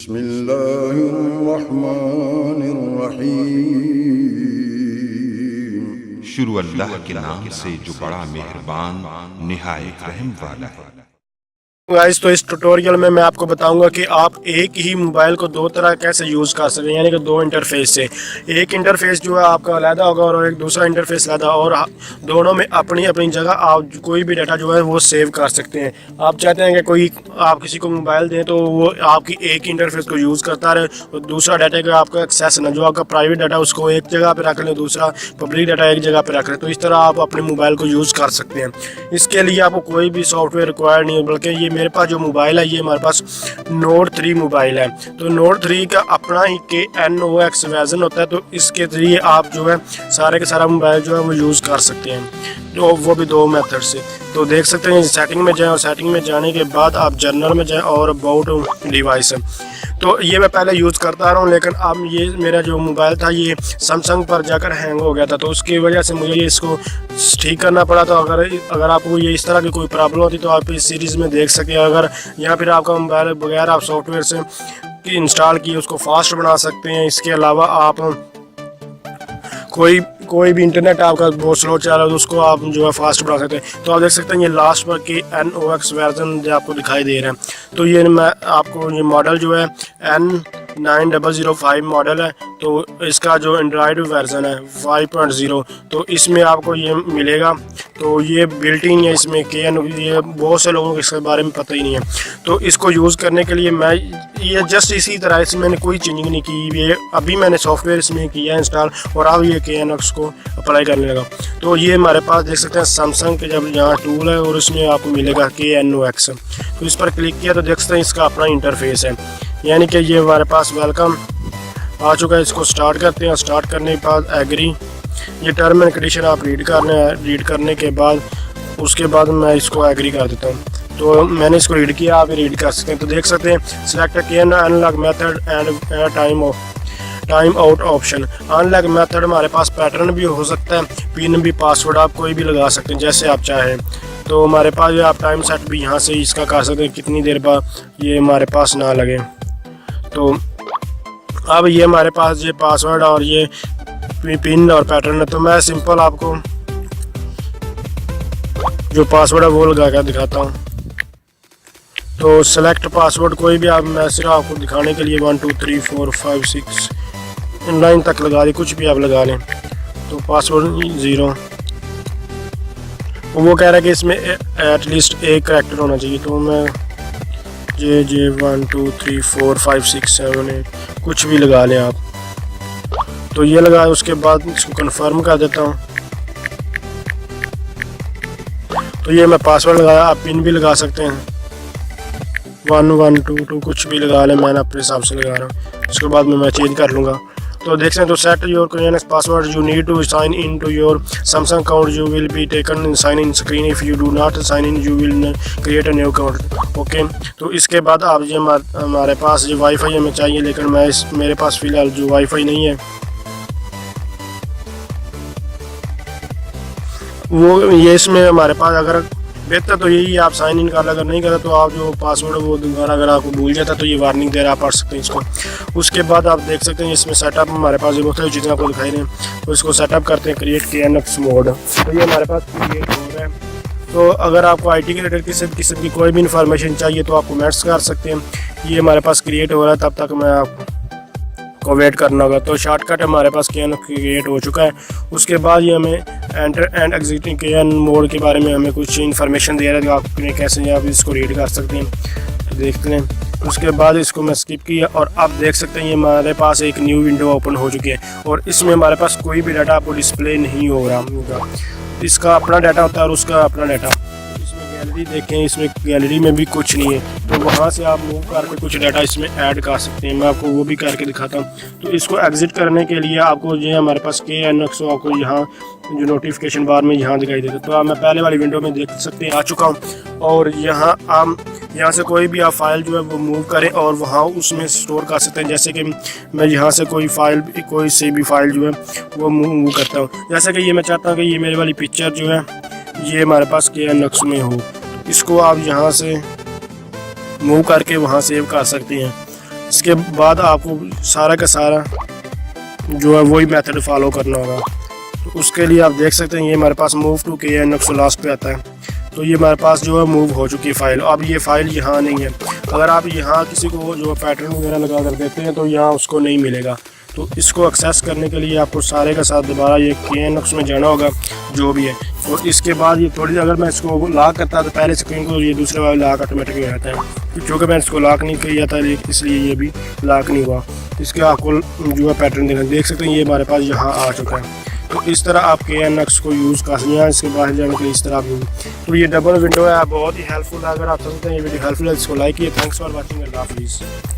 बिस्मिल्लाहिर्रहमानिर्रहीम। शुरू अल्लाह के नाम से जो बड़ा मेहरबान निहायत रहम वाला है। गाइस, तो इस ट्यूटोरियल में मैं आपको बताऊंगा कि आप एक ही मोबाइल को दो तरह कैसे यूज़ कर सकते हैं, यानी कि दो इंटरफेस से। एक इंटरफेस जो है आपका अलग होगा और एक दूसरा इंटरफेस अलग, और दोनों में अपनी अपनी जगह आप कोई भी डाटा जो है वो सेव कर सकते हैं। आप चाहते हैं कि आप किसी को मोबाइल दें तो वो आपकी एक इंटरफेस को यूज़ करता रहे और दूसरा डाटा का आपका एक्सेस ना, जो आपका प्राइवेट डाटा उसको एक जगह पर रख लें, दूसरा पब्लिक डाटा एक जगह पर रख लें। तो इस तरह आप अपने मोबाइल को यूज़ कर सकते हैं। इसके लिए आपको कोई भी सॉफ्टवेयर रिक्वायर्ड नहीं है, बल्कि ये मेरे पास जो मोबाइल है ये हमारे पास नोट 3 मोबाइल है। तो नोट 3 का अपना ही KNOX वर्जन होता है, तो इसके जरिए आप जो है सारे के सारा मोबाइल जो है वो यूज़ कर सकते हैं, तो वो भी दो मेथड से। तो देख सकते हैं सेटिंग में जाएं और सेटिंग में जाने के बाद आप जनरल में जाएं और अबाउट डिवाइस। तो ये मैं पहले यूज़ करता रहा हूँ, लेकिन अब ये मेरा जो मोबाइल था ये सैमसंग पर जाकर हैंग हो गया था, तो उसकी वजह से मुझे इसको ठीक करना पड़ा। तो अगर आपको ये इस तरह की कोई प्रॉब्लम होती तो आप इस सीरीज़ में देख सकते हैं। अगर या फिर आपका मोबाइल बगैर आप सॉफ्टवेयर से इंस्टॉल किए उसको फास्ट बना सकते हैं। इसके अलावा आप कोई भी इंटरनेट आपका बहुत स्लो चल रहा है तो उसको आप जो है फास्ट बना सकते हैं। तो आप देख सकते हैं ये लास्ट पर KNOX वर्जन जो आपको दिखाई दे रहा है। तो ये मैं आपको ये मॉडल जो है N9005 मॉडल है, तो इसका जो एंड्रॉयड वर्जन है 5.0, तो इसमें आपको ये मिलेगा। तो ये बिल्ट इन है इसमें ये बहुत से लोगों को इसके बारे में पता ही नहीं है। तो इसको यूज़ करने के लिए मैं ये जस्ट इसी तरह इसमें मैंने कोई चेंजिंग नहीं की, ये अभी मैंने सॉफ्टवेयर इसमें किया है इंस्टॉल और अब ये KNOX को अप्लाई करने लगा। तो ये हमारे पास देख सकते हैं सैमसंग के जब यहाँ टूल है और इसमें आपको मिलेगा KNOX। तो इस पर क्लिक किया तो देख सकते हैं इसका अपना इंटरफेस है, यानी कि ये हमारे पास वेलकम आ चुका है। इसको स्टार्ट करते हैं। स्टार्ट करने के बाद एग्री, ये टर्म एंड कंडीशन आप रीड करने के बाद उसके बाद मैं इसको एग्री कर देता हूँ। तो मैंने इसको रीड किया, आप रीड कर सकते हैं। तो देख सकते हैं select can unlock method and time out option. Unlock method हमारे पास पैटर्न भी हो सकता है, पिन भी, पासवर्ड आप कोई भी लगा सकते हैं जैसे आप चाहें। तो हमारे पास ये आप टाइम सेट भी यहाँ से इसका कर सकते हैं, कितनी देर बाद ये हमारे पास ना लगे। तो अब ये हमारे पास ये पासवर्ड और ये पिन और पैटर्न है। तो मैं सिंपल आपको जो पासवर्ड है वो लगा कर दिखाता हूँ। तो सेलेक्ट पासवर्ड कोई भी आप, मैं सिर्फ आपको दिखाने के लिए 1 2 3 4 5 6 9 तक लगा दें, कुछ भी आप लगा लें। तो पासवर्ड 0, वो कह रहा है कि इसमें एटलीस्ट एक करैक्टर होना चाहिए। तो मैं जे 1 2 3 4 5 6 7 8 कुछ भी लगा लें आप। तो ये लगा, उसके बाद इसको कंफर्म कर देता हूँ। तो ये मैं पासवर्ड लगाया, आप पिन भी लगा सकते हैं 1 1 2 2 कुछ भी लगा लें, मैंने अपने हिसाब से लगा रहा हूँ। उसके बाद में मैं चेंज कर लूँगा। तो देख सकते हैं, तो set your KNOX password, you need to sign in to your Samsung account, you will be taken in sign in screen, if you do not sign in you will create a new account. Okay, तो इसके बाद आप ये हमारे पास ये wifi हमें चाहिए, लेकिन मेरे पास फ़िलहाल जो वाईफाई नहीं है वो ये इसमें हमारे पास। अगर बेहतर तो यही आप साइन इन कर लें, अगर नहीं करा तो आप जो पासवर्ड है वो दोबारा अगर आपको भूल जाता तो ये वार्निंग दे रहा, आप पढ़ सकते हैं इसको। उसके बाद आप देख सकते हैं इसमें सेटअप हमारे पास ये मुख्तलिफ चीज़ें आपको दिखाई दें। तो इसको सेटअप करते हैं, क्रिएट KNOX मोड। तो ये हमारे पास क्रिएट हो रहा है। तो अगर आपको IT के रिलेटेड किस्म की कोई भी इंफॉर्मेशन चाहिए तो आप कमेंट्स कर सकते हैं। ये हमारे पास क्रिएट हो रहा है, तब तक मैं आपको वेट करना होगा। तो शॉर्टकट हमारे पास KNOX क्रिएट हो चुका है। उसके बाद ये हमें enter and exiting KN mode के बारे में हमें कुछ इन्फॉर्मेशन दे रहा है, तो आपने कैसे आप इसको रीड कर सकते हैं। तो देखते हैं। उसके बाद इसको मैं स्किप किया और अब देख सकते हैं ये हमारे पास एक न्यू विंडो ओपन हो चुकी है और इसमें हमारे पास कोई भी डाटा आपको डिस्प्ले नहीं हो रहा होगा। इसका अपना डाटा होता है और उसका अपना डाटा। गैलरी देखें, इसमें गैलरी में भी कुछ नहीं है, तो वहाँ से आप मूव करके कुछ डाटा इसमें ऐड कर सकते हैं। मैं आपको वो भी करके दिखाता हूँ। तो इसको एग्जिट करने के लिए आपको जो है हमारे पास KNOX आपको यहाँ जो नोटिफिकेशन बार में यहाँ दिखाई देता है। तो मैं पहले वाली विंडो में देख सकते हैं आ चुका हूँ और यहाँ से कोई भी आप फाइल जो है वो मूव करें और वहाँ उसमें स्टोर कर सकते हैं। जैसे कि मैं यहाँ से कोई सी भी फाइल जो है वो मूव करता हूँ। जैसे कि ये मैं चाहता हूँ कि ये मेरी वाली पिक्चर जो है ये हमारे पास KNOX में हो, इसको आप यहाँ से मूव करके वहाँ सेव कर सकते हैं। इसके बाद आपको सारा का सारा जो है वही मेथड फॉलो करना होगा। तो उसके लिए आप देख सकते हैं ये हमारे पास मूव टू के एन एक्स लास्ट पे आता है। तो ये हमारे पास जो है मूव हो चुकी है फ़ाइल। अब ये फ़ाइल यहाँ नहीं है। अगर आप यहाँ किसी को जो पैटर्न वगैरह लगा कर देते हैं तो यहाँ उसको नहीं मिलेगा। तो इसको एक्सेस करने के लिए आपको सारे का साथ दोबारा ये के एन एक्स में जाना होगा जो भी है। और इसके बाद ये थोड़ी, अगर मैं इसको लॉक करता तो पहले स्क्रीन को ये दूसरे वाला लॉक ऑटोमेटिक हो जाता है। क्योंकि मैं इसको लॉक नहीं किया था इसलिए ये भी लॉक नहीं हुआ। इसके आपको जो है पैटर्न देना, देख सकते हैं ये हमारे पास यहाँ आ चुका है। तो इस तरह आप के एन एक्स को यूज़ कर सकते हैं। इसके बाहर जाने के लिए इस तरह आप यूज़, तो ये डबल विंडो है, बहुत ही हेल्पफुल है। अगर आप समझते हैं ये वीडियो हेल्पफुल है इसको लाइक कीजिए। थैंक्स फॉर वॉचिंग, अल्लाह हाफिज़।